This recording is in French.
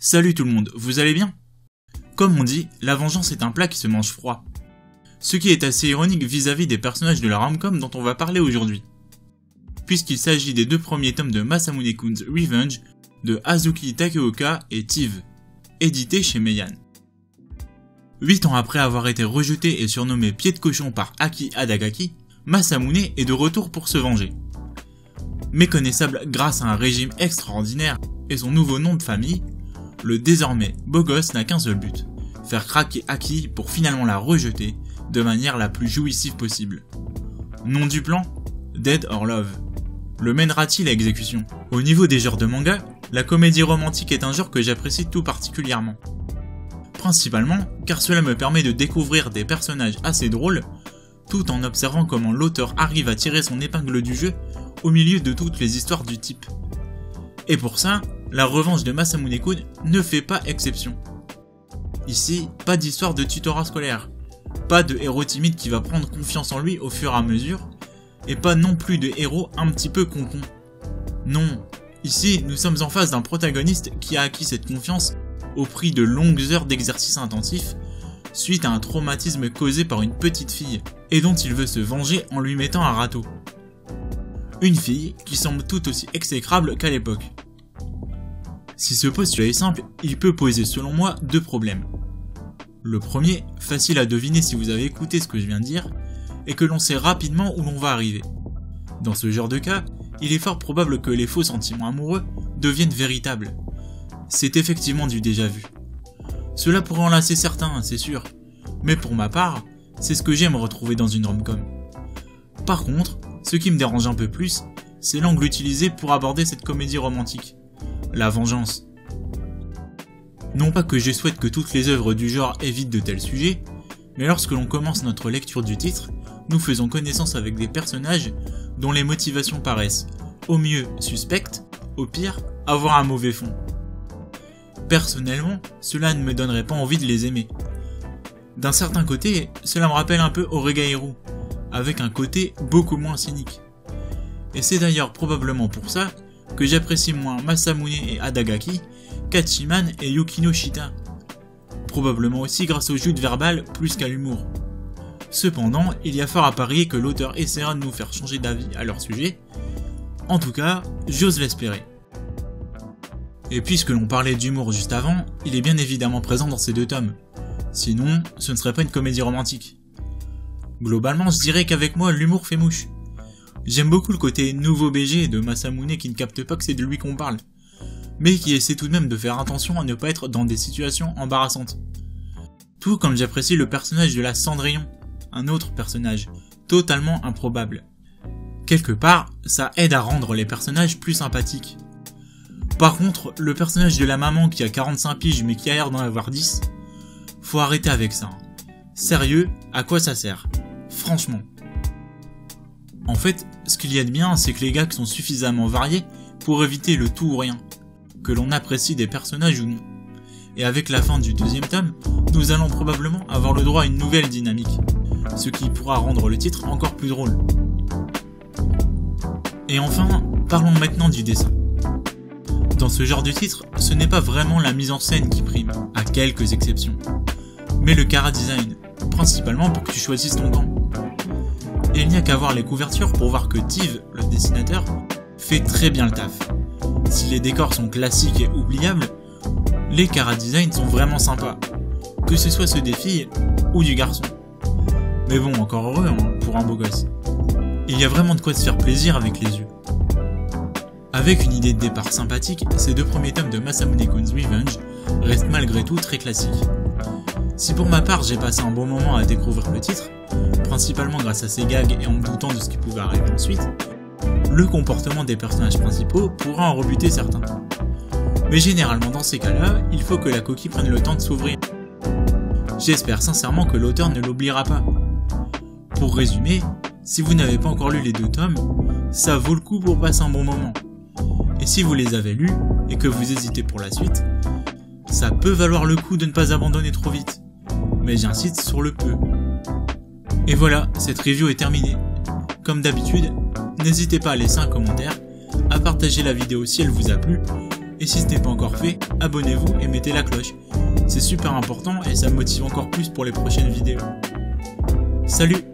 Salut tout le monde, vous allez bien? Comme on dit, la vengeance est un plat qui se mange froid. Ce qui est assez ironique vis-à-vis des personnages de la rom-com dont on va parler aujourd'hui. Puisqu'il s'agit des deux premiers tomes de Masamune-kun's Revenge de Hazuki Takeoka et Tive, édité chez Meian. 8 ans après avoir été rejeté et surnommé pied de cochon par Aki Adagaki, Masamune est de retour pour se venger. Méconnaissable grâce à un régime extraordinaire et son nouveau nom de famille, le désormais beau gosse n'a qu'un seul but, faire craquer Aki pour finalement la rejeter de manière la plus jouissive possible. Nom du plan? Dead or Love. Le mènera-t-il à exécution? Au niveau des genres de manga, la comédie romantique est un genre que j'apprécie tout particulièrement. Principalement car cela me permet de découvrir des personnages assez drôles, tout en observant comment l'auteur arrive à tirer son épingle du jeu au milieu de toutes les histoires du type. Et pour ça, la revanche de Masamune-kun ne fait pas exception. Ici, pas d'histoire de tutorat scolaire, pas de héros timide qui va prendre confiance en lui au fur et à mesure, et pas non plus de héros un petit peu concon. Non, ici nous sommes en face d'un protagoniste qui a acquis cette confiance au prix de longues heures d'exercice intensif, suite à un traumatisme causé par une petite fille, et dont il veut se venger en lui mettant un râteau. Une fille qui semble tout aussi exécrable qu'à l'époque. Si ce postulat est simple, il peut poser selon moi deux problèmes. Le premier, facile à deviner si vous avez écouté ce que je viens de dire, est que l'on sait rapidement où l'on va arriver. Dans ce genre de cas, il est fort probable que les faux sentiments amoureux deviennent véritables. C'est effectivement du déjà vu. Cela pourrait enlacer certains, c'est sûr, mais pour ma part, c'est ce que j'aime retrouver dans une rom-com. Par contre, ce qui me dérange un peu plus, c'est l'angle utilisé pour aborder cette comédie romantique. La vengeance. Non pas que je souhaite que toutes les œuvres du genre évitent de tels sujets, mais lorsque l'on commence notre lecture du titre, nous faisons connaissance avec des personnages dont les motivations paraissent, au mieux suspectes, au pire, avoir un mauvais fond. Personnellement, cela ne me donnerait pas envie de les aimer. D'un certain côté, cela me rappelle un peu Oregairu, avec un côté beaucoup moins cynique. Et c'est d'ailleurs probablement pour ça que j'apprécie moins Masamune et Adagaki qu'Hachiman et Yukino Shita. Probablement aussi grâce au jeu de verbal plus qu'à l'humour. Cependant, il y a fort à parier que l'auteur essaiera de nous faire changer d'avis à leur sujet. En tout cas, j'ose l'espérer. Et puisque l'on parlait d'humour juste avant, il est bien évidemment présent dans ces deux tomes. Sinon, ce ne serait pas une comédie romantique. Globalement, je dirais qu'avec moi, l'humour fait mouche. J'aime beaucoup le côté nouveau BG de Masamune qui ne capte pas que c'est de lui qu'on parle, mais qui essaie tout de même de faire attention à ne pas être dans des situations embarrassantes. Tout comme j'apprécie le personnage de la Cendrillon, un autre personnage, totalement improbable. Quelque part, ça aide à rendre les personnages plus sympathiques. Par contre, le personnage de la maman qui a 45 piges mais qui a l'air d'en avoir 10, faut arrêter avec ça. Sérieux, à quoi ça sert? Franchement. En fait, ce qu'il y a de bien, c'est que les gags sont suffisamment variés pour éviter le tout ou rien, que l'on apprécie des personnages ou non. Et avec la fin du deuxième tome, nous allons probablement avoir le droit à une nouvelle dynamique, ce qui pourra rendre le titre encore plus drôle. Et enfin, parlons maintenant du dessin. Dans ce genre de titre, ce n'est pas vraiment la mise en scène qui prime, à quelques exceptions, mais le chara-design, principalement pour que tu choisisses ton camp. Et il n'y a qu'à voir les couvertures pour voir que Tive, le dessinateur, fait très bien le taf. Si les décors sont classiques et oubliables, les chara-design sont vraiment sympas, que ce soit ceux des filles ou du garçon. Mais bon, encore heureux pour un beau gosse. Il y a vraiment de quoi se faire plaisir avec les yeux. Avec une idée de départ sympathique, ces deux premiers tomes de Masamune-kun's Revenge restent malgré tout très classiques. Si pour ma part j'ai passé un bon moment à découvrir le titre, principalement grâce à ses gags et en me doutant de ce qui pouvait arriver ensuite, le comportement des personnages principaux pourra en rebuter certains. Mais généralement dans ces cas-là, il faut que la coquille prenne le temps de s'ouvrir. J'espère sincèrement que l'auteur ne l'oubliera pas. Pour résumer, si vous n'avez pas encore lu les deux tomes, ça vaut le coup pour passer un bon moment. Et si vous les avez lus, et que vous hésitez pour la suite, ça peut valoir le coup de ne pas abandonner trop vite. Mais j'insiste sur le peu. Et voilà, cette review est terminée. Comme d'habitude, n'hésitez pas à laisser un commentaire, à partager la vidéo si elle vous a plu, Et si ce n'est pas encore fait, abonnez-vous et mettez la cloche. C'est super important et ça me motive encore plus pour les prochaines vidéos. Salut!